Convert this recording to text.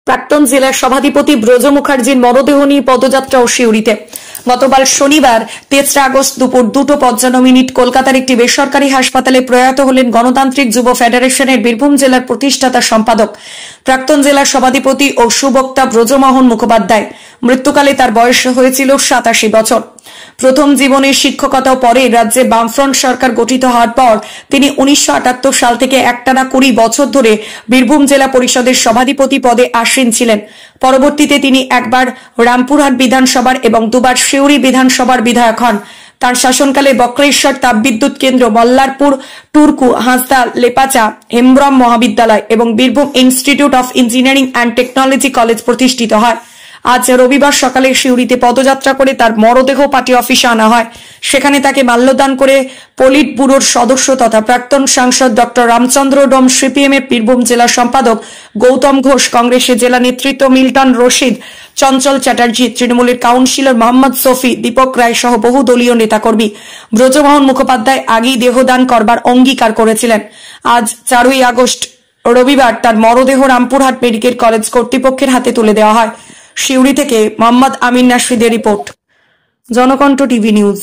প্রাক্তন জেলার সভাধিপতি ব্রজ মুখার্জির মরদেহ নিয়ে পদযাত্রা ও সিউড়িতে গতকাল শনিবার ৩রা আগস্ট দুপুর 2:55 কলকাতার একটি বেসরকারি হাসপাতালে প্রয়াত হলেন গণতান্ত্রিক যুব ফেডারেশনের বীরভূম জেলার প্রতিষ্ঠাতা সম্পাদক প্রাক্তন জেলার সভাধিপতি ও সুবক্তা ব্রজমোহন মুখোপাধ্যায়। মৃত্যুকালে তার বয়স হয়েছিল 87 বছর। প্রথম জীবনে শিক্ষকতা ও পরে রাজ্যে বামফ্রন্ট সরকার গঠিত হওয়ার পর তিনি 1978 সাল থেকে একটানা 20 বছর ধরে বীরভূম জেলা পরিষদের সভাধিপতি পদে আসীন ছিলেন। পরবর্তীতে তিনি একবার রামপুরহাট বিধানসভার এবং দুবার সিউড়ি বিধানসভার বিধায়ক হন। তার শাসনকালে বক্রেশ্বর তাপবিদ্যুৎ কেন্দ্র, মল্লারপুর, টুরকু, হাঁসদা, লেপাচা, হেমব্রম মহাবিদ্যালয় এবং Birbhum institute of engineering and technology college প্রতিষ্ঠিত হয়। আজ রবিবার সকালে সিউড়িতে পদযাত্রা করে তার মরদেহ পার্টি অফিসে আনা হয়। সেখানে তাকে মাল্যদান করে পলিট ব্যুরোর সদস্য তথা প্রাক্তন সাংসদ ডক্টর রামচন্দ্র ডোম, সিপিএম এর বীরভূম জেলা সম্পাদক গৌতম ঘোষ, কংগ্রেসের জেলা নেতৃত্ব মিল্টন রশিদ, চঞ্চল চ্যাটার্জি, তৃণমূলের কাউন্সিলর মোহাম্মদ সফি, দীপক রায় সহ বহু দলীয় নেতাকর্মী। ব্রজমোহন মুখোপাধ্যায় আগেই দেহদান করবার অঙ্গীকার করেছিলেন। আজ 4ই আগস্ট রবিবার তার মরদেহ রামপুরহাট মেডিকেল কলেজ কর্তৃপক্ষের হাতে তুলে দেওয়া হয়। সিউড়ি থেকে মোহাম্মদ আমিন নাশিদের রিপোর্ট, জনকণ্ঠ টিভি নিউজ।